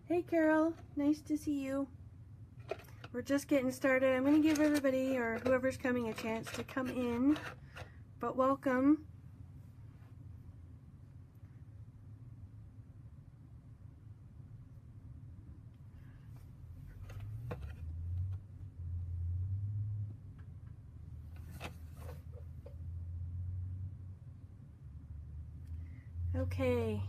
Hey Carol, nice to see you. We're just getting started. I'm going to give everybody or whoever's coming a chance to come in, but welcome. Okay,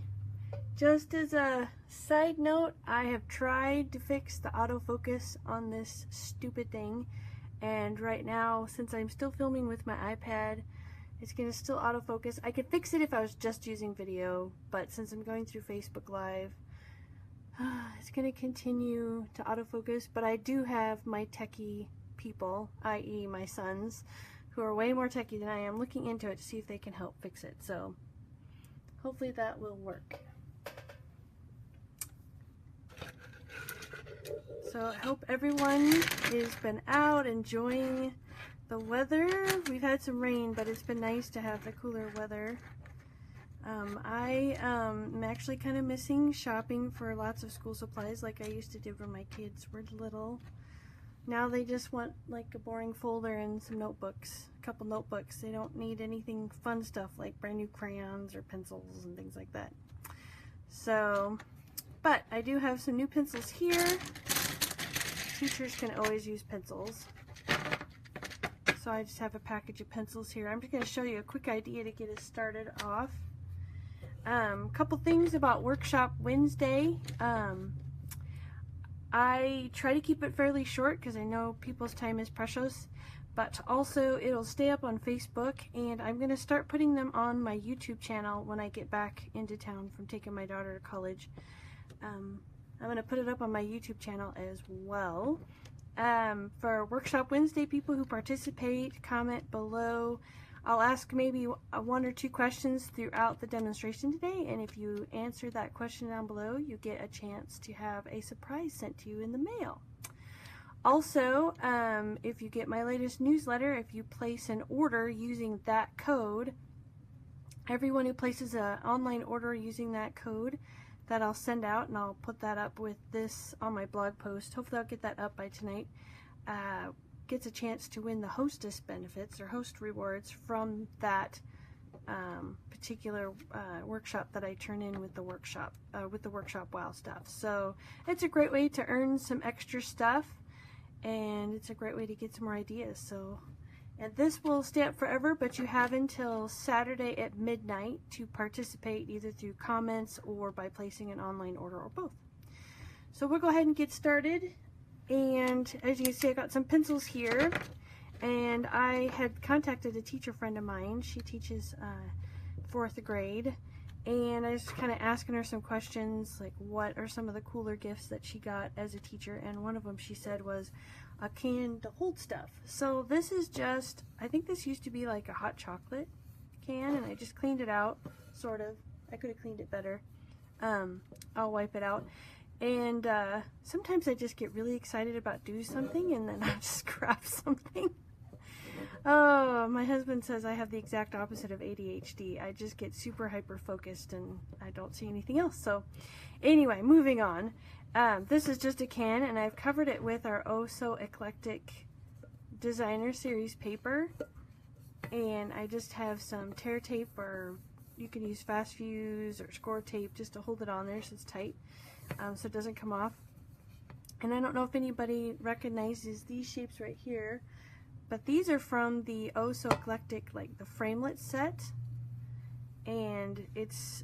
just as a side note, I have tried to fix the autofocus on this stupid thing, and right now, since I'm still filming with my iPad, it's going to still autofocus. I could fix it if I was just using video, but since I'm going through Facebook Live, it's going to continue to autofocus. But I do have my techie people, i.e. my sons, who are way more techie than I am, looking into it to see if they can help fix it. So hopefully that will work. So I hope everyone has been out enjoying the weather. We've had some rain, but it's been nice to have the cooler weather. I am actually kind of missing shopping for lots of school supplies like I used to do when my kids were little. Now they just want like a boring folder and some notebooks, a couple notebooks. They don't need anything fun stuff like brand new crayons or pencils and things like that. So, but I do have some new pencils here. Teachers can always use pencils. So I just have a package of pencils here. I'm just going to show you a quick idea to get us started off. Couple things about Workshop Wednesday. I try to keep it fairly short because I know people's time is precious, but also it'll stay up on Facebook, and I'm going to start putting them on my YouTube channel when I get back into town from taking my daughter to college. I'm going to put it up on my YouTube channel as well. For Workshop Wednesday, people who participate, comment below. I'll ask maybe one or two questions throughout the demonstration today, and if you answer that question down below, you get a chance to have a surprise sent to you in the mail. Also, if you get my latest newsletter, if you place an order using that code, everyone who places an online order using that code that I'll send out, and I'll put that up with this on my blog post, hopefully I'll get that up by tonight, gets a chance to win the hostess benefits or host rewards from that particular workshop that I turn in with the workshop wow stuff. So it's a great way to earn some extra stuff, and it's a great way to get some more ideas. So, and this will stay up forever, but you have until Saturday at midnight to participate either through comments or by placing an online order or both. So we'll go ahead and get started. And as you can see, I got some pencils here, and I had contacted a teacher friend of mine. She teaches 4th grade, and I was kind of asking her some questions like what are some of the cooler gifts that she got as a teacher, and one of them she said was a can to hold stuff. So this is just, I think this used to be like a hot chocolate can, and I just cleaned it out, sort of. I could have cleaned it better. I'll wipe it out. And sometimes I just get really excited about doing something, and then I just grab something. Oh, my husband says I have the exact opposite of ADHD. I just get super hyper focused and I don't see anything else. So anyway, moving on. This is just a can, and I've covered it with our Oh So Eclectic Designer Series paper. And I just have some tear tape, or you can use fast fuse or score tape just to hold it on there so it's tight. So it doesn't come off. And I don't know if anybody recognizes these shapes right here, but these are from the Oh So Eclectic, like the framelit set, and it's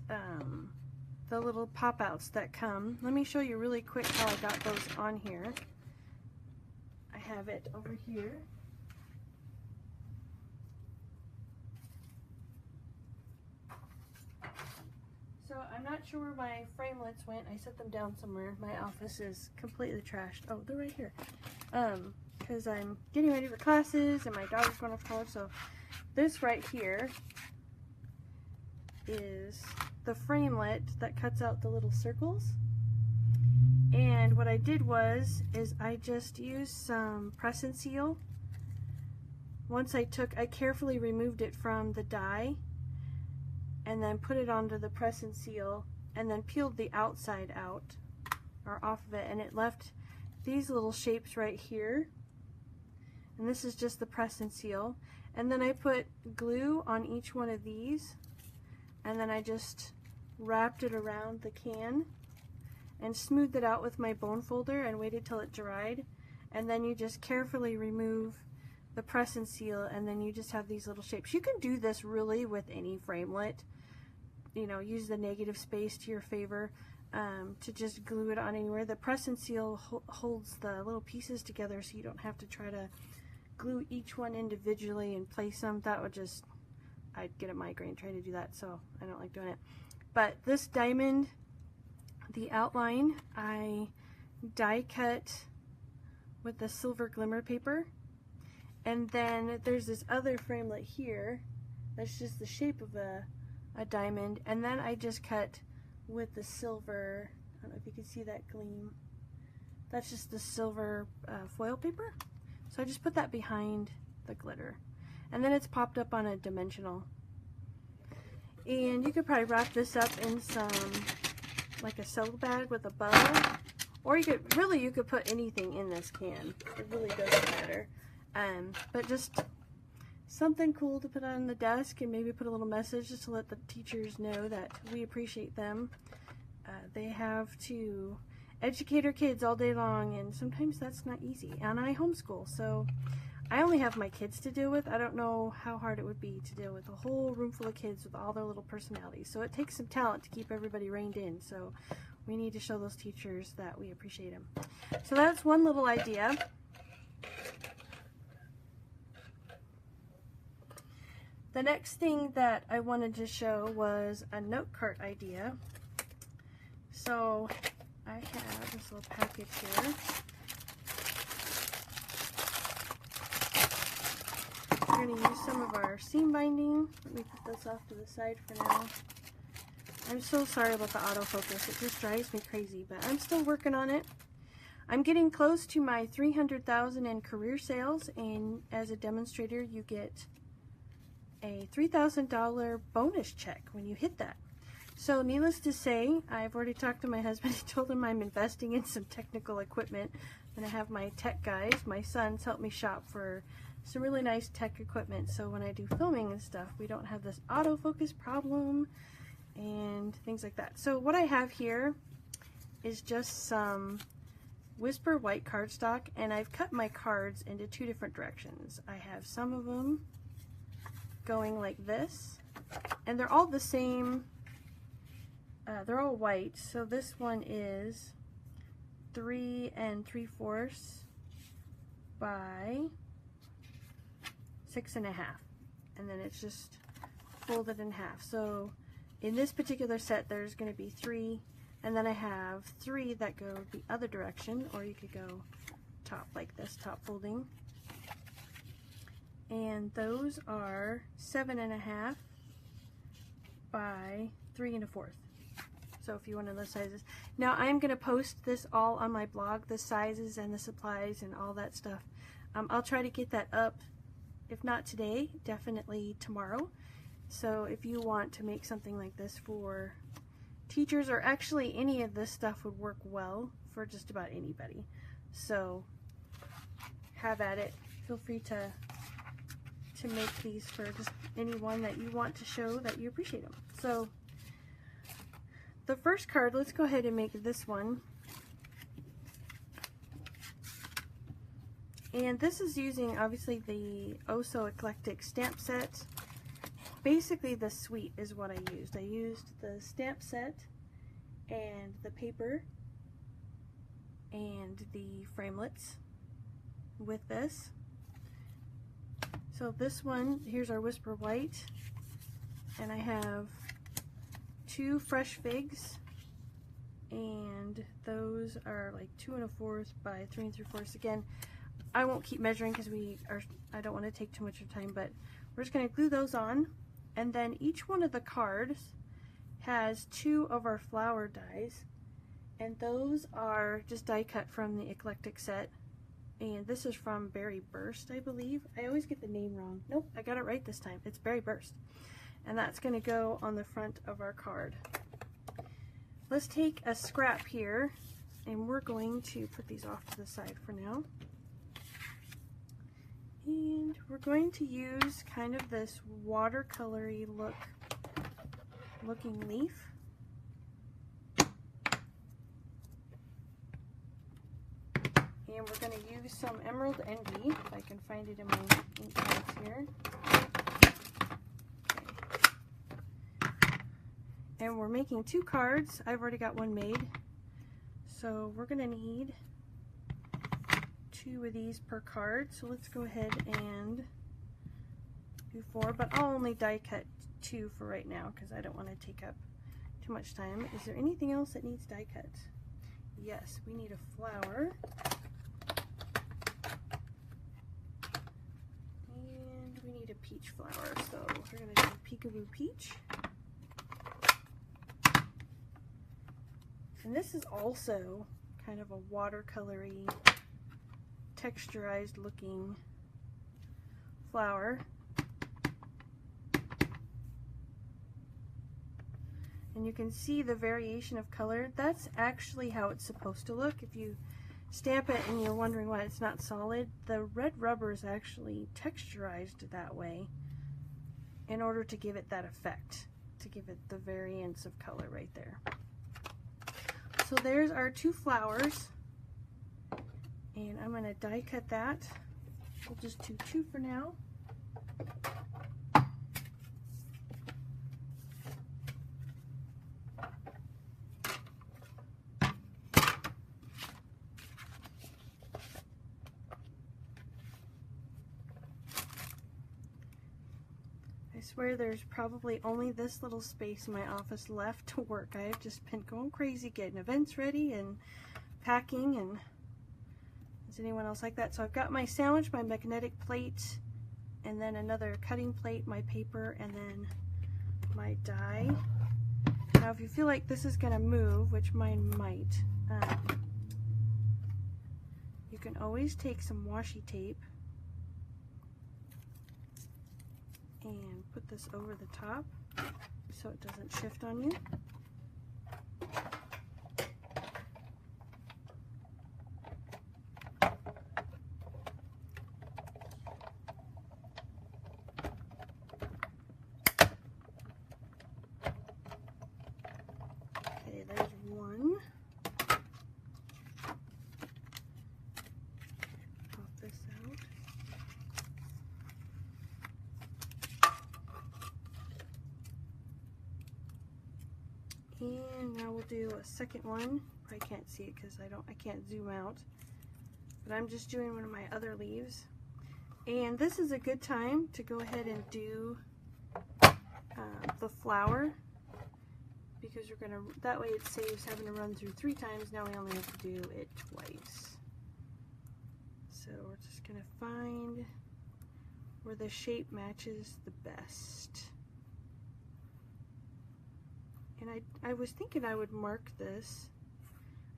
the little pop-outs that come. Let me show you really quick how I got those on here. I have it over here. So I'm not sure where my framelits went. I set them down somewhere. My office is completely trashed. Oh, they're right here. Because I'm getting ready for classes and my daughter's going off to college. So this right here is the framelit that cuts out the little circles. And what I did is I just used some press and seal. Once I carefully removed it from the die, and then put it onto the press and seal, and then peeled the outside out. or off of it, and it left these little shapes right here. And this is just the press and seal. And then I put glue on each one of these, and then I just wrapped it around the can and smoothed it out with my bone folder and waited till it dried. And then you just carefully remove the press and seal, and then you just have these little shapes. You can do this really with any framelit. You know, use the negative space to your favor to just glue it on anywhere. The press and seal holds the little pieces together, so you don't have to try to glue each one individually and place them. That would just, I'd get a migraine trying to do that, so I don't like doing it. But this diamond, the outline, I die cut with the silver glimmer paper. And then there's this other framelit here that's just the shape of a diamond, and then I just cut with the silver, I don't know if you can see that gleam, that's just the silver foil paper. So I just put that behind the glitter, and then it's popped up on a dimensional. And you could probably wrap this up in some, like a cello bag with a bow, or you could put anything in this can. It really doesn't matter. But just something cool to put on the desk, and maybe put a little message just to let the teachers know that we appreciate them. They have to educate our kids all day long, and sometimes that's not easy. And I homeschool, so I only have my kids to deal with. I don't know how hard it would be to deal with a whole room full of kids with all their little personalities. So it takes some talent to keep everybody reined in. So we need to show those teachers that we appreciate them. So that's one little idea. The next thing that I wanted to show was a note cart idea. So I have this little package here. We're going to use some of our seam binding. Let me put this off to the side for now. I'm so sorry about the autofocus. It just drives me crazy, but I'm still working on it. I'm getting close to my 300,000 in career sales, and as a demonstrator you get a $3,000 bonus check when you hit that. So needless to say, I've already talked to my husband. I told him I'm investing in some technical equipment, and I have my tech guys, my sons, help me shop for some really nice tech equipment, so when I do filming and stuff we don't have this autofocus problem and things like that. So what I have here is just some Whisper white cardstock, and I've cut my cards into two different directions. I have some of them going like this, and they're all the same, they're all white. So this one is 3 3/4 by 6 1/2, and then it's just folded in half. So in this particular set there's going to be 3, and then I have 3 that go the other direction, or you could go top like this, top folding. And those are 7 1/2 by 3 1/4. So if you want those sizes. Now I'm going to post this all on my blog, the sizes and the supplies and all that stuff. I'll try to get that up, if not today, definitely tomorrow. So if you want to make something like this for teachers, or actually any of this stuff would work well for just about anybody. So have at it. Feel free to make these for just anyone that you want to show that you appreciate them. So the first card, let's go ahead and make this one. And this is using obviously the Oh So Eclectic stamp set. Basically the suite is what I used. I used the stamp set and the paper and the framelits with this. So this one, here's our Whisper White, and I have 2 fresh figs, and those are like 2 1/4 by 3 3/4. Again, I won't keep measuring because I don't want to take too much of time, but we're just going to glue those on, and then each one of the cards has 2 of our flower dies, and those are just die cut from the Eclectic set. And this is from Berry Burst, I believe. I always get the name wrong. Nope, I got it right this time. It's Berry Burst. And that's going to go on the front of our card. Let's take a scrap here And we're going to put these off to the side for now. And we're going to use kind of this watercolory looking leaf. And we're going to use some Emerald Envy, if I can find it in my ink pads here. Okay. And we're making 2 cards. I've already got one made. So we're going to need 2 of these per card. So let's go ahead and do 4, but I'll only die cut 2 for right now because I don't want to take up too much time. Is there anything else that needs die cut? Yes, we need a flower. And we need a peach flower. So we're going to do Peekaboo Peach. And this is also kind of a watercolory, texturized looking flower. And you can see the variation of color. That's actually how it's supposed to look. If you stamp it and you're wondering why it's not solid, the red rubber is actually texturized that way in order to give it that effect, to give it the variance of color right there. So there's our 2 flowers, and I'm going to die cut that. We'll just do 2 for now. I swear there's probably only this little space in my office left to work. I have just been going crazy getting events ready and packing, and is anyone else like that? So I've got my sandwich, my magnetic plate, and then another cutting plate, my paper, and then my die. Now if you feel like this is going to move, which mine might, you can always take some washi tape and put this over the top so it doesn't shift on you. Okay, there's one. Pop this out. And now we'll do a second one. I can't see it because I can't zoom out. But I'm just doing one of my other leaves. And this is a good time to go ahead and do the flower, because we're gonna, that way it saves having to run through 3 times. Now we only have to do it twice. So we're just gonna find where the shape matches the best. And I was thinking I would mark this.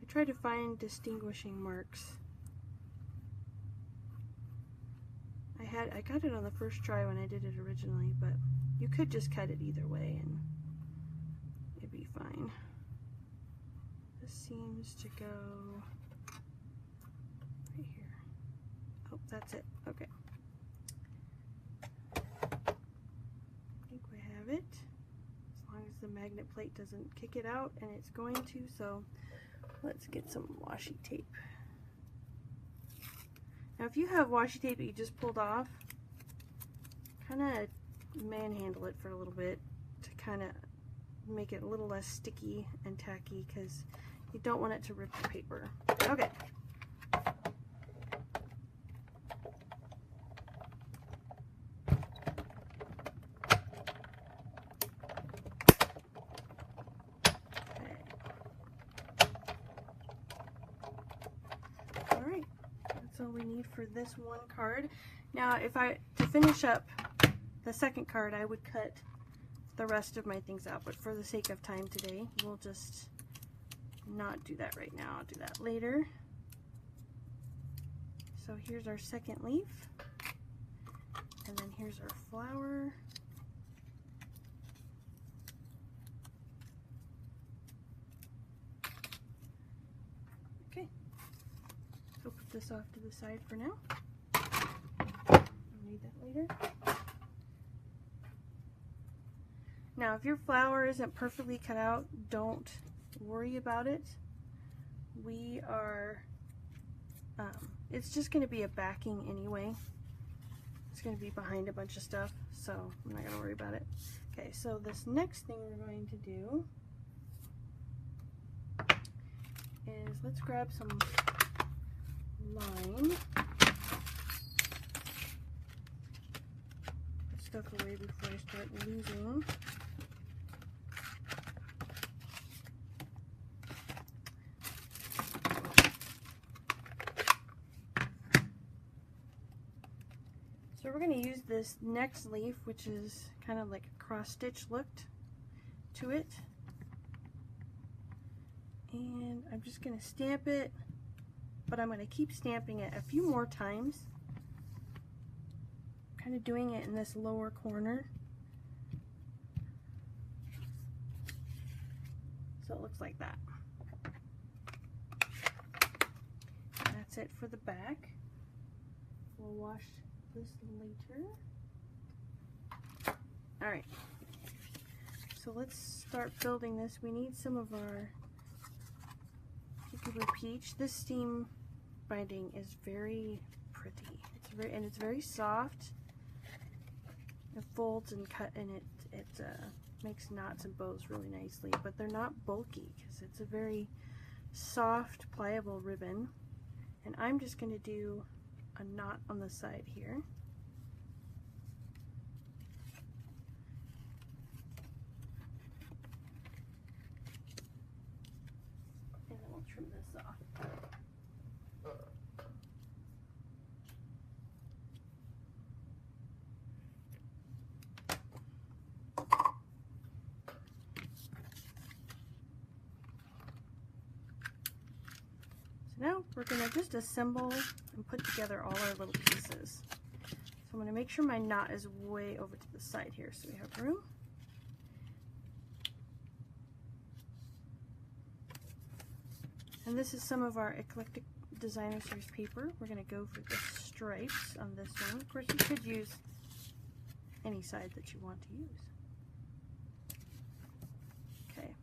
I tried to find distinguishing marks. I got it on the first try when I did it originally, but you could just cut it either way and it'd be fine. This seems to go right here. Oh, that's it. Okay. I think we have it. As long as the magnet plate doesn't kick it out, and it's going to, so let's get some washi tape. Now if you have washi tape that you just pulled off, kind of manhandle it for a little bit to kind of make it a little less sticky and tacky, because you don't want it to rip the paper. Okay. Alright, that's all we need for this one card. Now to finish up the second card, I would cut the rest of my things out, but for the sake of time today, we'll just not do that right now. I'll do that later. So here's our second leaf, and then here's our flower. this off to the side for now. I'll need that later. Now, if your flower isn't perfectly cut out, don't worry about it. We are, it's just going to be a backing anyway. It's going to be behind a bunch of stuff, so I'm not going to worry about it. Okay, so this next thing we're going to do is let's grab some line. Put stuff away before I start losing. So we're going to use this next leaf, which is kind of like a cross stitch look to it. And I'm just going to stamp it, but I'm going to keep stamping it a few more times. Kind of doing it in this lower corner. So it looks like that. That's it for the back. We'll wash this later. Alright, so let's start building this. We need some of our cucumber peach. This steam binding is very pretty. It's very soft. It folds and cut, and it makes knots and bows really nicely, but they're not bulky because it's a very soft, pliable ribbon. And I'm just going to do a knot on the side here. And then we'll trim this off. So now we're going to just assemble and put together all our little pieces. So I'm going to make sure my knot is way over to the side here so we have room. And this is some of our Eclectic Designer Series paper. We're going to go for the stripes on this one. Of course, you could use any side that you want to use. Okay,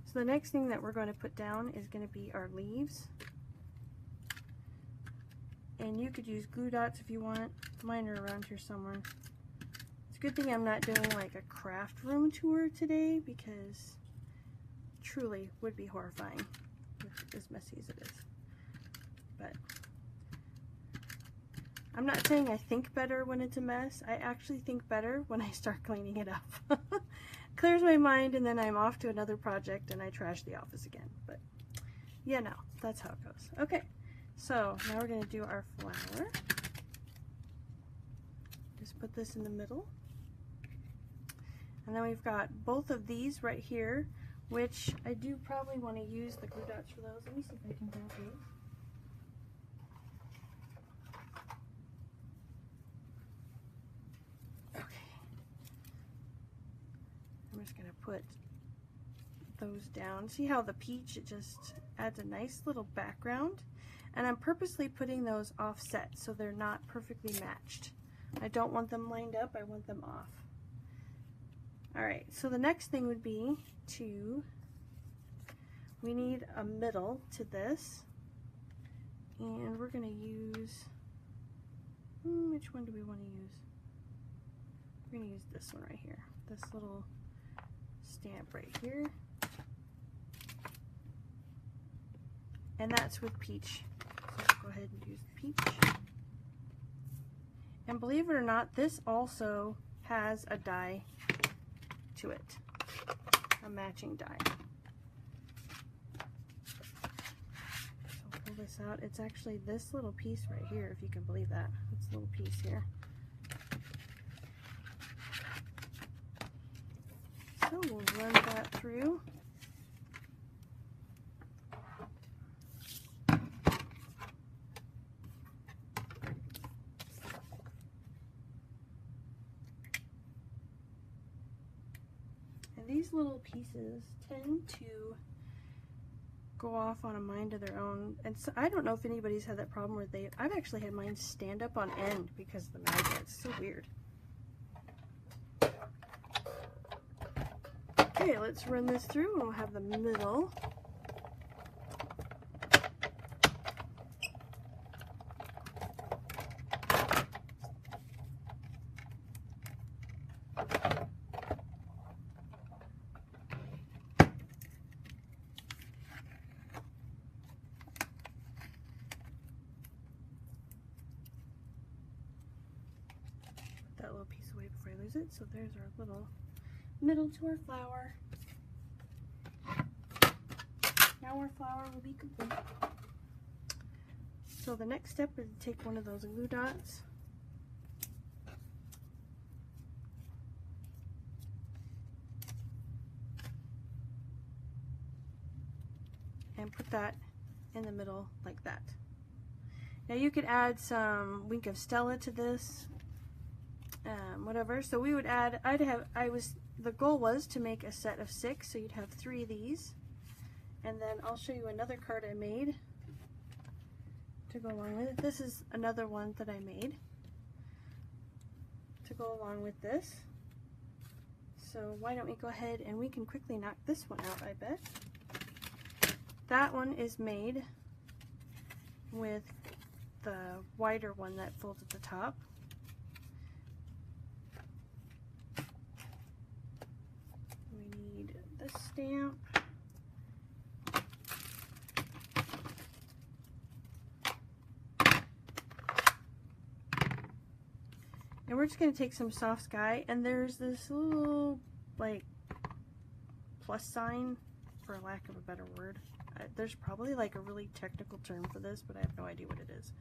so the next thing that we're going to put down is going to be our leaves. And you could use glue dots if you want. Mine are around here somewhere. It's a good thing I'm not doing like a craft room tour today, because truly would be horrifying, as messy as it is. But I'm not saying I think better when it's a mess. I actually think better when I start cleaning it up. Clears my mind, and then I'm off to another project and I trash the office again. But yeah, no, that's how it goes. Okay. So now we're going to do our flower. Just put this in the middle. And then we've got both of these right here, which I do probably want to use the glue dots for those. Let me see if I can grab these. Okay. I'm just going to put those down. See how the peach, it just adds a nice little background? And I'm purposely putting those offset so they're not perfectly matched. I don't want them lined up, I want them off. Alright, so the next thing would be we need a middle to this. And we're going to use, which one do we want to use? We're going to use this one right here. This little stamp right here. And that's with peach. So let's go ahead and use the peach. And believe it or not, this also has a die to it. A matching die. So pull this out. It's actually this little piece right here, if you can believe that. This little piece here. So we'll run that through. These little pieces tend to go off on a mind of their own. And so, I don't know if anybody's had that problem where I've actually had mine stand up on end because of the magnet. It's so weird. Okay, let's run this through and we'll have the middle. That little piece away before I lose it. So there's our little middle to our flower. Now our flower will be complete. So the next step is to take one of those glue dots and put that in the middle like that. Now you could add some wink of Stella to this. Whatever. So we would add, the goal was to make a set of 6, so you'd have 3 of these. And then I'll show you another card I made to go along with it. This is another one that I made to go along with this. So why don't we go ahead and we can quickly knock this one out, I bet. That one is made with the wider one that folds at the top. Stamp. And we're just going to take some soft sky, and there's this little like plus sign, for lack of a better word. There's probably like a really technical term for this, but I have no idea what it is.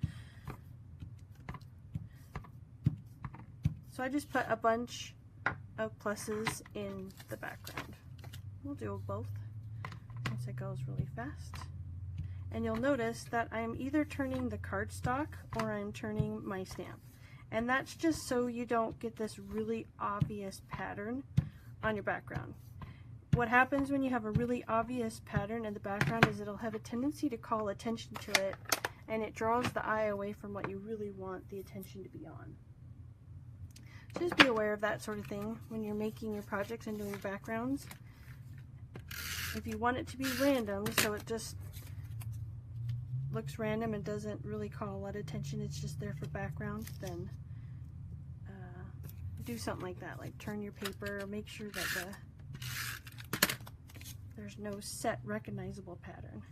So I just put a bunch of pluses in the background. We'll do both since it goes really fast. And you'll notice that I'm either turning the cardstock or I'm turning my stamp. And that's just so you don't get this really obvious pattern on your background. What happens when you have a really obvious pattern in the background is it'll have a tendency to call attention to it, and it draws the eye away from what you really want the attention to be on. So just be aware of that sort of thing when you're making your projects and doing backgrounds. If you want it to be random, so it just looks random and doesn't really call a lot of attention, it's just there for background, then do something like that, like turn your paper, or make sure that there's no set recognizable pattern.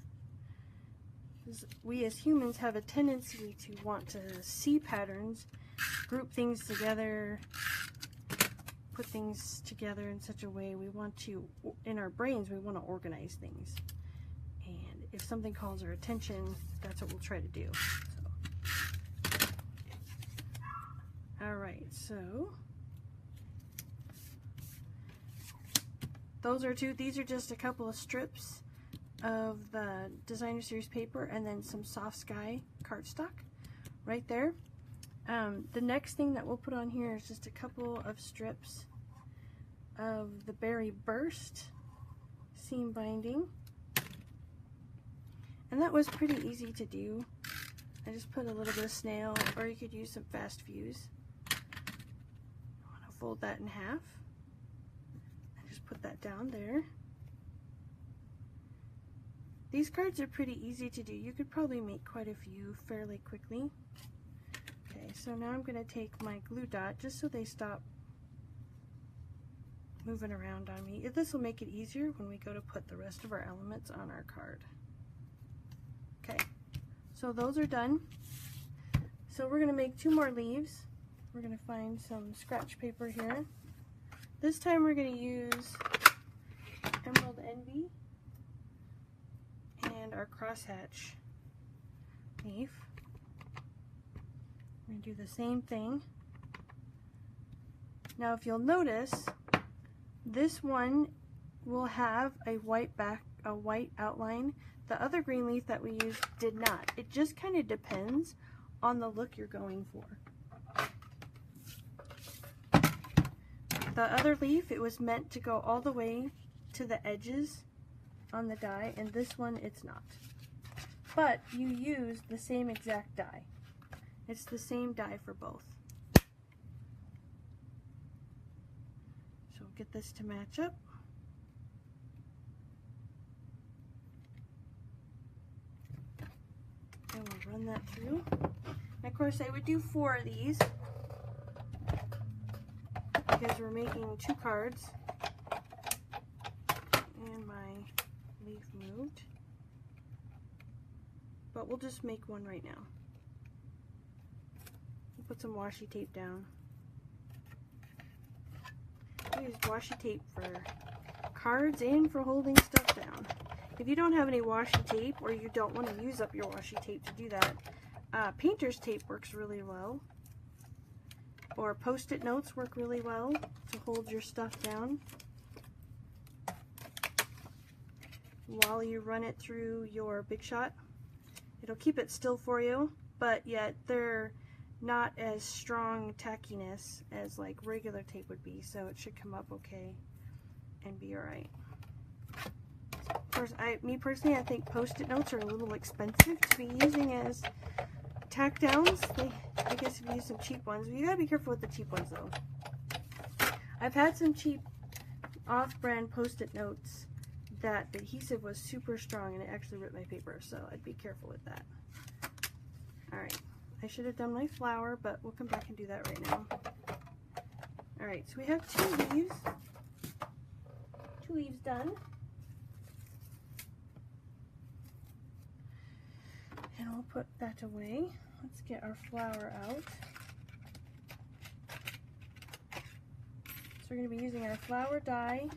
We as humans have a tendency to want to see patterns, group things together, put things together in such a way we want to, in our brains, we want to organize things. And if something calls our attention, that's what we'll try to do. So. Alright, so these are just a couple of strips of the Designer Series paper and then some soft sky cardstock right there. The next thing that we'll put on here is just a couple of strips of the Berry Burst seam binding, and that was pretty easy to do. I just put a little bit of snail, or you could use some fast fuse. I want to fold that in half and just put that down there. These cards are pretty easy to do. You could probably make quite a few fairly quickly. Okay, so now I'm going to take my glue dot just so they stop moving around on me. This will make it easier when we go to put the rest of our elements on our card. Okay, so those are done. So we're going to make 2 more leaves. We're going to find some scratch paper here. This time we're going to use Emerald Envy and our crosshatch leaf. We're going to do the same thing. Now if you'll notice, this one will have a white outline. The other green leaf that we used did not. It just kind of depends on the look you're going for. The other leaf, it was meant to go all the way to the edges on the die, and this one it's not. But you use the same exact die. It's the same die for both. So we'll get this to match up. And we'll run that through. And of course I would do 4 of these because we're making 2 cards. And my leaf moved. But we'll just make one right now. We'll put some washi tape down. I use washi tape for cards and for holding stuff down. If you don't have any washi tape, or you don't want to use up your washi tape to do that, painter's tape works really well. Or post-it notes work really well to hold your stuff down while you run it through your Big Shot. It'll keep it still for you, but yet they're not as strong tackiness as like regular tape would be, so it should come up okay and be alright. Of course, me personally, I think post-it notes are a little expensive to be using as tack downs. I guess if you use some cheap ones, you gotta be careful with the cheap ones though. I've had some cheap off-brand post-it notes that the adhesive was super strong and it actually ripped my paper, so I'd be careful with that. Alright, I should have done my flower, but we'll come back and do that right now. Alright, so we have 2 leaves. 2 leaves done. And we'll put that away. Let's get our flower out. So we're going to be using our flower die.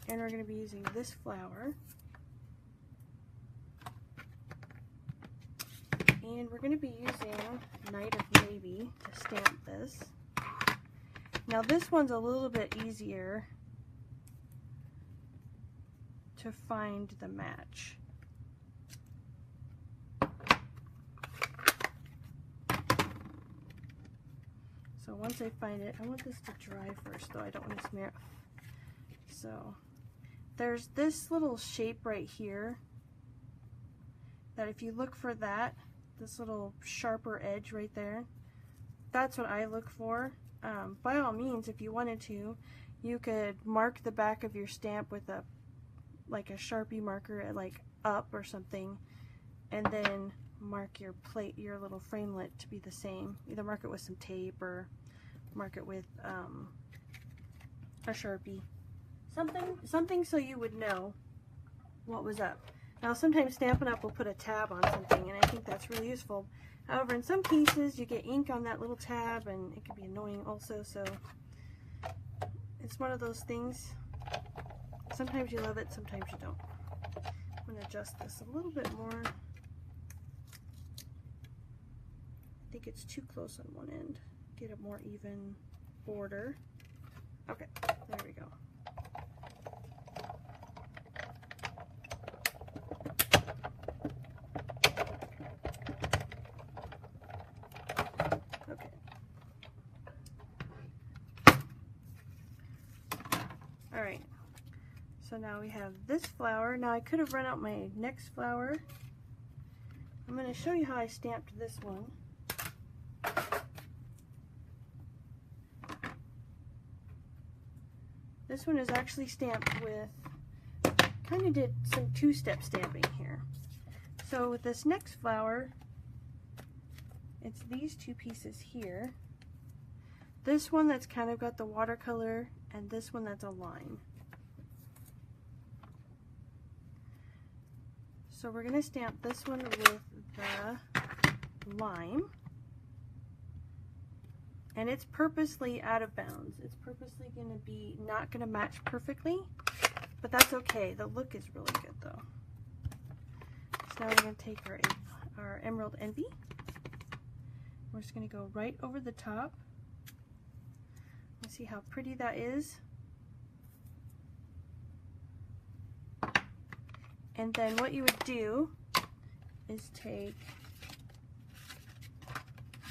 And we're going to be using this flower. And we're going to be using Night of Navy to stamp this. Now this one's a little bit easier to find the match. So once I find it, I want this to dry first though, I don't want to smear it. So there's this little shape right here that if you look for that, this little sharper edge right there, that's what I look for. By all means, if you wanted to, you could mark the back of your stamp with a Sharpie marker at like up or something, and then mark your plate, your little framelit to be the same. Either mark it with some tape or mark it with a Sharpie. Something so you would know what was up. Now sometimes Stampin' Up! Will put a tab on something, and I think that's really useful. However, in some cases you get ink on that little tab and it can be annoying also, so it's one of those things. Sometimes you love it, sometimes you don't. I'm going to adjust this a little bit more. I think it's too close on one end. Get a more even border. Okay, there we go. Okay. Alright. So now we have this flower. Now I could have run out my next flower. I'm going to show you how I stamped this one. This one is actually stamped with, kind of did some 2-step stamping here. So with this next flower, it's these 2 pieces here. This one that's kind of got the watercolor, and this one that's a line. So we're going to stamp this one with the lime. And it's purposely out of bounds. It's purposely going to be not going to match perfectly, but that's okay. The look is really good though. So now we're going to take our Emerald Envy. We're just going to go right over the top. Let's see how pretty that is. And then what you would do is take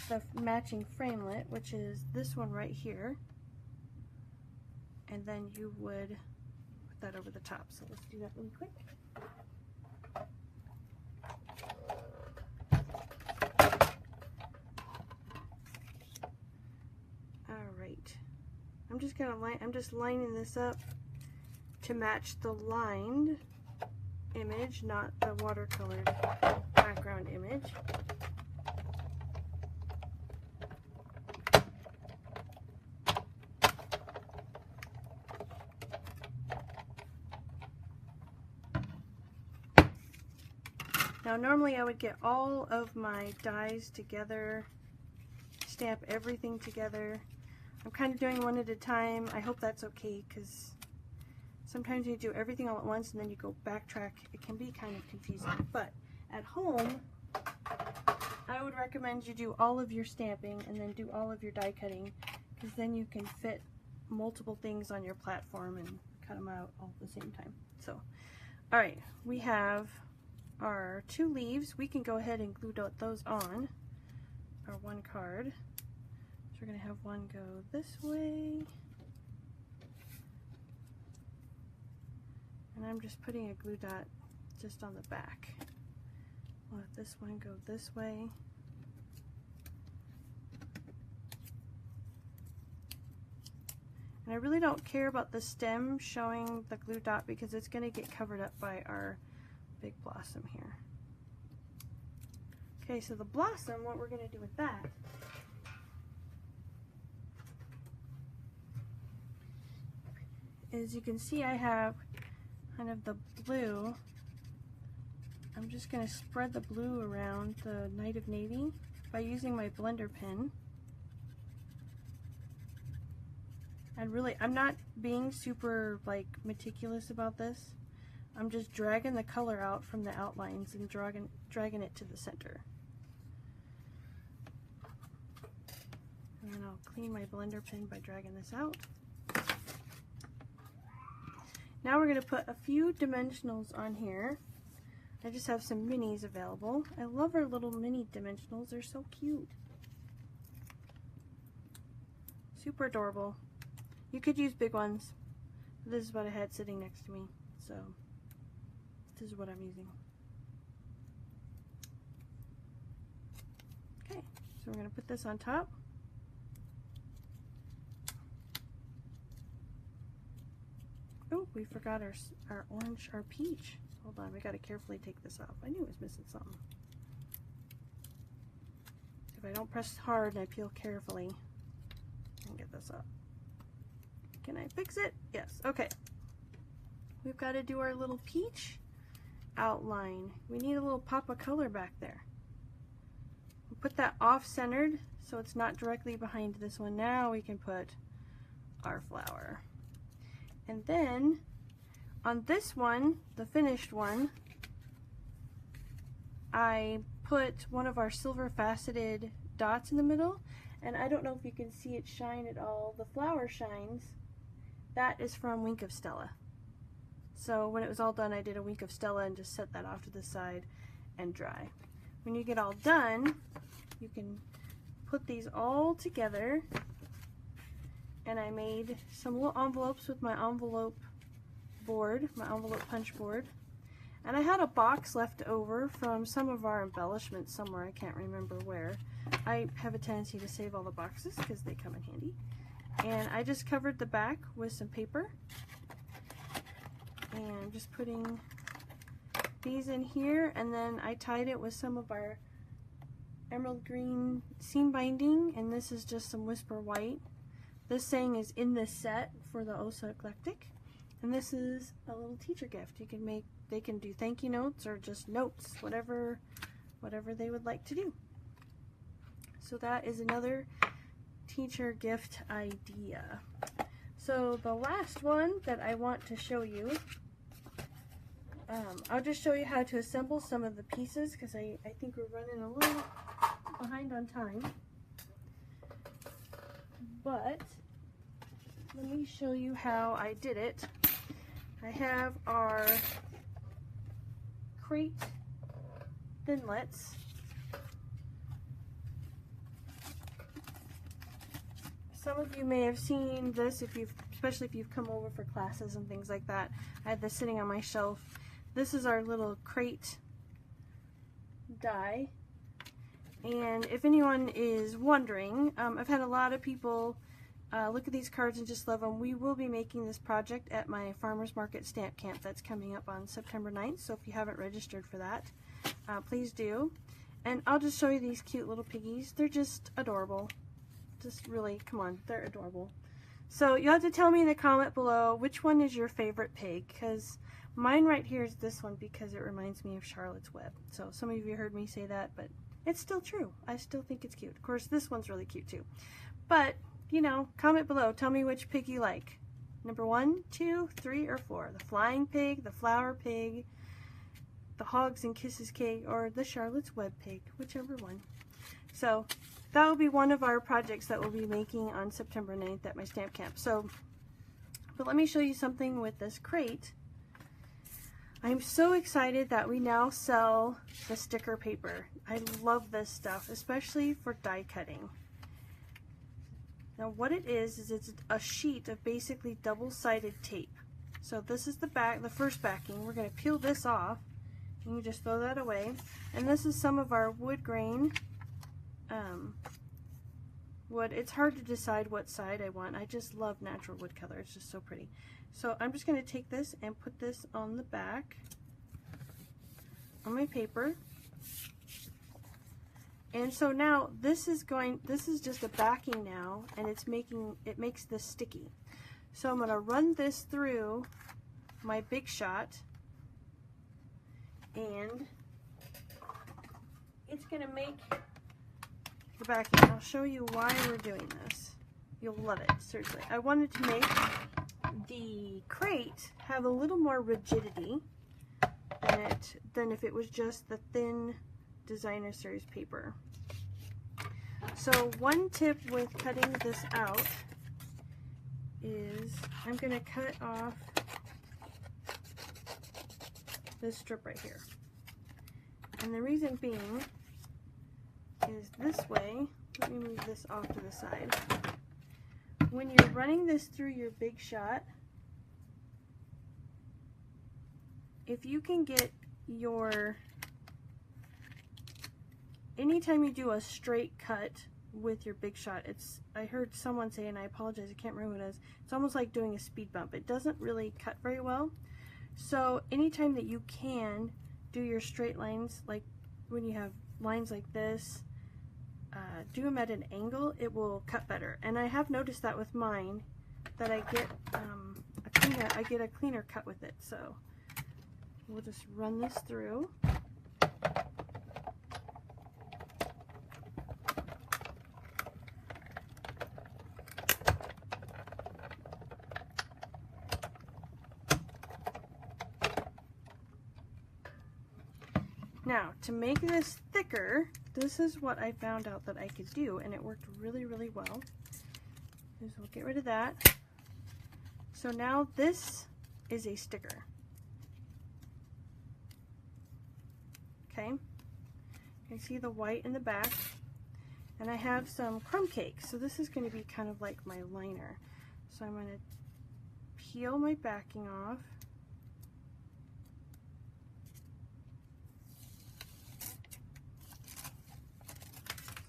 the matching framelit, which is this one right here, and then you would put that over the top. So let's do that really quick. Alright, I'm just lining this up to match the lined image, not the watercolored background image. Now normally I would get all of my dies together, stamp everything together. I'm kind of doing one at a time. I hope that's okay, because sometimes you do everything all at once and then you go backtrack. It can be kind of confusing. But at home, I would recommend you do all of your stamping and then do all of your die cutting, because then you can fit multiple things on your platform and cut them out all at the same time. So, alright, we have our 2 leaves. We can go ahead and glue those on our one card. So we're going to have one go this way, and I'm just putting a glue dot just on the back. We'll let this one go this way. And I really don't care about the stem showing the glue dot because it's going to get covered up by our big blossom here. Okay, so the blossom, what we're going to do with that is, you can see I have kind of the blue. I'm just going to spread the blue around the Night of Navy by using my blender pen. And really, I'm not being super like meticulous about this. I'm just dragging the color out from the outlines and dragging it to the center. And then I'll clean my blender pen by dragging this out. Now we're going to put a few dimensionals on here. I just have some minis available. I love our little mini dimensionals. They're so cute. Super adorable. You could use big ones. This is what I had sitting next to me. So this is what I'm using. Okay, so we're going to put this on top. Oh, we forgot our orange, our peach. Hold on, we got to carefully take this off. I knew it was missing something. If I don't press hard and I peel carefully, I can get this up. Can I fix it? Yes, okay. We've got to do our little peach outline. We need a little pop of color back there. We'll put that off-centered so it's not directly behind this one. Now we can put our flower. And then on this one, the finished one, I put one of our silver faceted dots in the middle, and I don't know if you can see it shine at all. The flower shines. That is from Wink of Stella. So when it was all done, I did a Wink of Stella and just set that off to the side and dry. When you get all done, you can put these all together. And I made some little envelopes with my envelope board, my envelope punch board. And I had a box left over from some of our embellishments somewhere, I can't remember where. I have a tendency to save all the boxes because they come in handy. And I just covered the back with some paper. And I'm just putting these in here, and then I tied it with some of our emerald green seam binding, and this is just some Whisper White. This saying is in this set for the Oh So Eclectic, and this is a little teacher gift. You can make, they can do thank you notes or just notes, whatever they would like to do. So that is another teacher gift idea. So the last one that I want to show you, I'll just show you how to assemble some of the pieces because I think we're running a little behind on time. But let me show you how I did it. I have our crate thinlets. Some of you may have seen this if you've especially if you've come over for classes and things like that. I had this sitting on my shelf. This is our little crate die. And if anyone is wondering, I've had a lot of people look at these cards and just love them. We will be making this project at my Farmers Market Stamp Camp that's coming up on September 9th, so if you haven't registered for that, please do. And I'll just show you these cute little piggies. They're just adorable. Just really, come on, they're adorable. So you'll have to tell me in the comment below which one is your favorite pig, because mine right here is this one because it reminds me of Charlotte's Web. So some of you heard me say that, but it's still true. I still think it's cute. Of course, this one's really cute too. But, you know, comment below. Tell me which pig you like. Number 1, 2, 3, or 4. The flying pig, the flower pig, the Hogs and Kisses cake, or the Charlotte's Web pig, whichever one. So that will be one of our projects that we'll be making on September 9th at my stamp camp. So, but let me show you something with this crate. I'm so excited that we now sell the sticker paper. I love this stuff, especially for die cutting. Now what it is it's a sheet of basically double-sided tape. So this is the back, the first backing. We're going to peel this off, and you just throw that away. And this is some of our wood grain wood. It's hard to decide what side I want. I just love natural wood color. It's just so pretty. So I'm just going to take this and put this on the back on my paper. And so now this is just a backing now, and it makes this sticky. So I'm going to run this through my Big Shot, and it's going to make the backing. I'll show you why we're doing this. You'll love it, seriously. I wanted to make the crate have a little more rigidity than if it was just the thin designer series paper. So one tip with cutting this out is I'm going to cut off this strip right here. And the reason being is this way, let me move this off to the side. When you're running this through your Big Shot, if you can get anytime you do a straight cut with your Big Shot, I heard someone say, and I apologize, I can't remember what it is, it's almost like doing a speed bump. It doesn't really cut very well. So anytime that you can do your straight lines, like when you have lines like this, do them at an angle, it will cut better. And I have noticed that with mine, that I get a cleaner cut with it. So we'll just run this through. Now, to make this thicker, this is what I found out that I could do, and it worked really, really well. So we'll get rid of that. So now this is a sticker. Okay, you can see the white in the back, and I have some crumb cake. So this is going to be kind of like my liner. So I'm going to peel my backing off.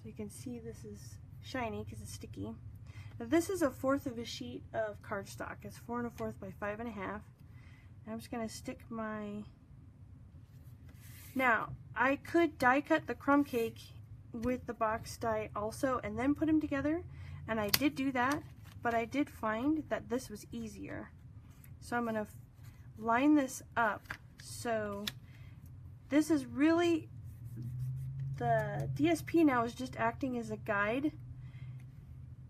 So you can see this is shiny because it's sticky. Now this is 1/4 of a sheet of cardstock. It's 4 1/4 by 5 1/2. And I'm just going to stick my... Now, I could die cut the crumb cake with the box die also and then put them together. And I did do that, but I did find that this was easier. So I'm going to line this up. So this is really... The DSP now is just acting as a guide,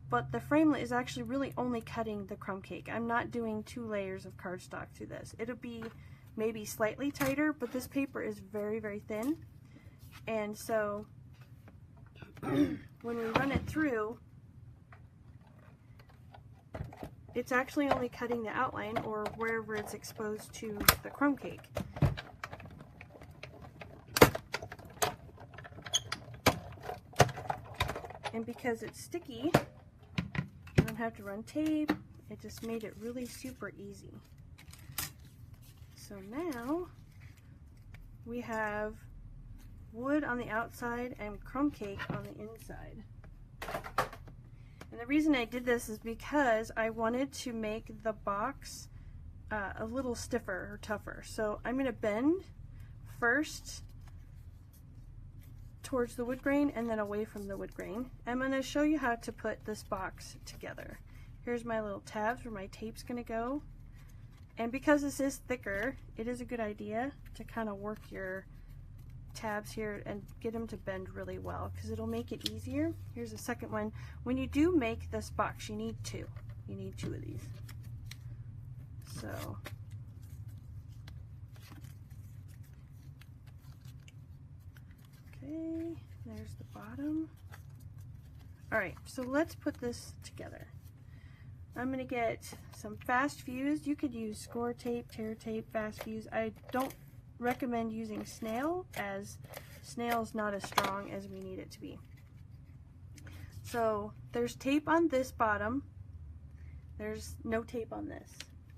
but the framelit is actually really only cutting the crumb cake. I'm not doing 2 layers of cardstock through this. It'll be maybe slightly tighter, but this paper is very, very thin. And so when we run it through, it's actually only cutting the outline or wherever it's exposed to the crumb cake. And because it's sticky, you don't have to run tape. It just made it really super easy. So now we have wood on the outside and crumb cake on the inside. And the reason I did this is because I wanted to make the box a little stiffer or tougher. So I'm going to bend first towards the wood grain and then away from the wood grain. I'm going to show you how to put this box together. Here's my little tabs where my tape's going to go. And because this is thicker, it is a good idea to kind of work your tabs here and get them to bend really well, because it'll make it easier. Here's a second one. When you do make this box, you need two. You need two of these. So okay, there's the bottom. Alright, so let's put this together. I'm going to get some fast fuse. You could use score tape, tear tape, fast fuse. I don't recommend using snail, as snail's not as strong as we need it to be. So there's tape on this bottom, there's no tape on this,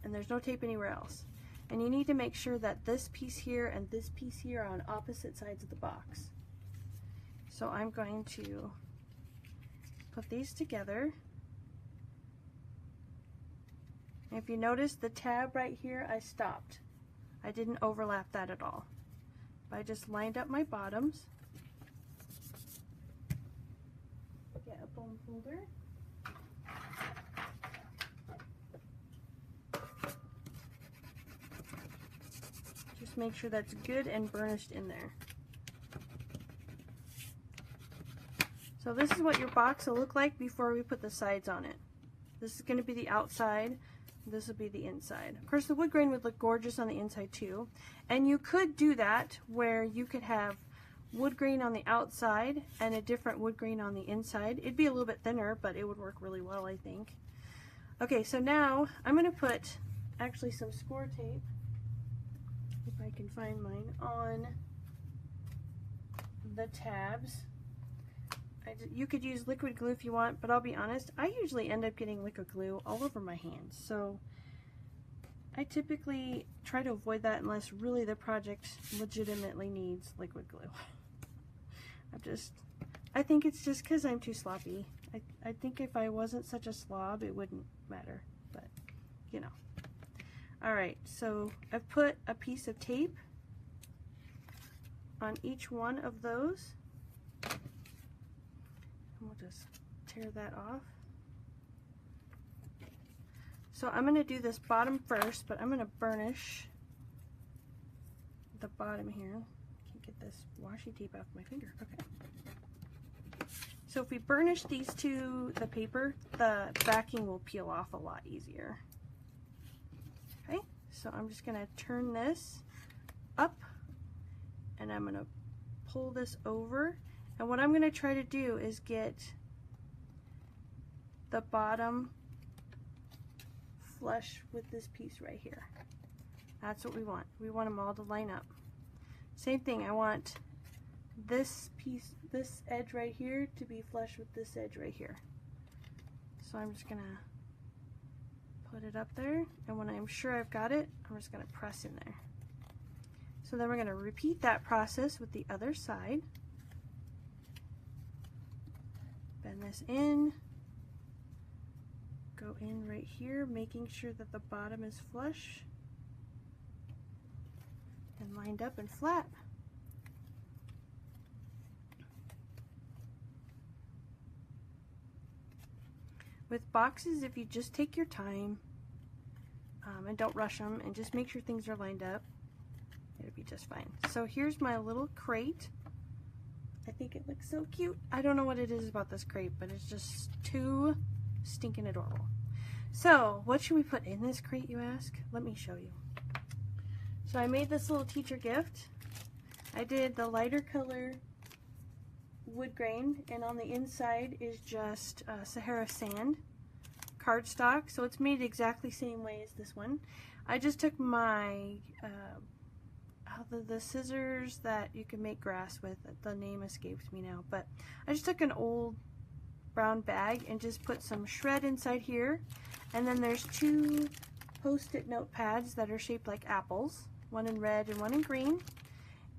and there's no tape anywhere else. And you need to make sure that this piece here and this piece here are on opposite sides of the box. So I'm going to put these together. If you notice the tab right here, I stopped. I didn't overlap that at all. I just lined up my bottoms. Get a bone folder. Just make sure that's good and burnished in there. So this is what your box will look like before we put the sides on it. This is going to be the outside. This will be the inside. Of course, the wood grain would look gorgeous on the inside too. And you could do that where you could have wood grain on the outside and a different wood grain on the inside. It'd be a little bit thinner, but it would work really well, I think. Okay, so now I'm going to put actually some score tape, if I can find mine, on the tabs. You could use liquid glue if you want, but I'll be honest, I usually end up getting liquid glue all over my hands, so I typically try to avoid that unless really the project legitimately needs liquid glue. I think it's just because I'm too sloppy. I think if I wasn't such a slob, it wouldn't matter, but you know. Alright, so I've put a piece of tape on each one of those. We'll just tear that off. So I'm going to do this bottom first, but I'm going to burnish the bottom here. Can't get this washi tape off my finger. Okay. So if we burnish these to the paper, the backing will peel off a lot easier. Okay, so I'm just going to turn this up and I'm going to pull this over. And what I'm going to try to do is get the bottom flush with this piece right here. That's what we want. We want them all to line up. Same thing, I want this piece, this edge right here to be flush with this edge right here. So I'm just going to put it up there, and when I'm sure I've got it, I'm just going to press in there. So then we're going to repeat that process with the other side. Bend this in, go in right here, making sure that the bottom is flush and lined up and flat. With boxes, if you just take your time and don't rush them and just make sure things are lined up, it'll be just fine. So here's my little crate. I think it looks so cute. I don't know what it is about this crate, but it's just too stinking adorable. So, what should we put in this crate, you ask? Let me show you. So I made this little teacher gift. I did the lighter color wood grain, and on the inside is just Sahara sand cardstock. So it's made exactly the same way as this one. I just took my the scissors that you can make grass with, the name escapes me now, but I just took an old brown bag and just put some shred inside here. And then there's 2 post-it note pads that are shaped like apples, one in red and one in green.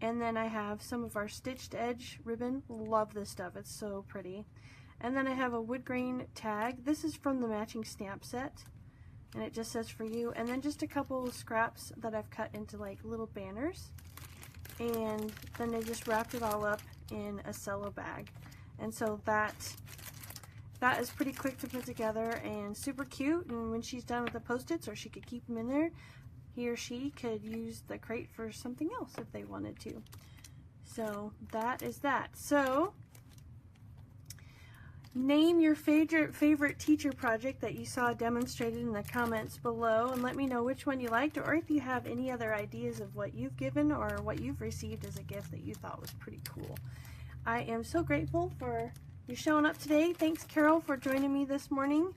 And then I have some of our stitched edge ribbon. Love this stuff, it's so pretty. And then I have a wood grain tag. This is from the matching stamp set, and it just says for you. And then just a couple of scraps that I've cut into like little banners. And then they just wrapped it all up in a cello bag. And so that is pretty quick to put together and super cute. And when she's done with the post-its, or she could keep them in there, he or she could use the crate for something else if they wanted to. So that is that. So name your favorite teacher project that you saw demonstrated in the comments below, and let me know which one you liked, or if you have any other ideas of what you've given or what you've received as a gift that you thought was pretty cool. I am so grateful for you showing up today. Thanks, Carol, for joining me this morning.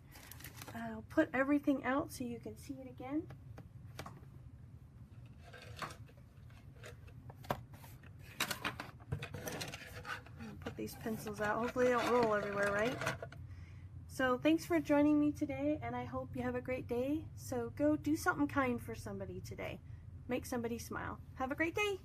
I'll put everything out so you can see it again. Put these pencils out. Hopefully they don't roll everywhere, right? So thanks for joining me today, and I hope you have a great day. So go do something kind for somebody today. Make somebody smile. Have a great day.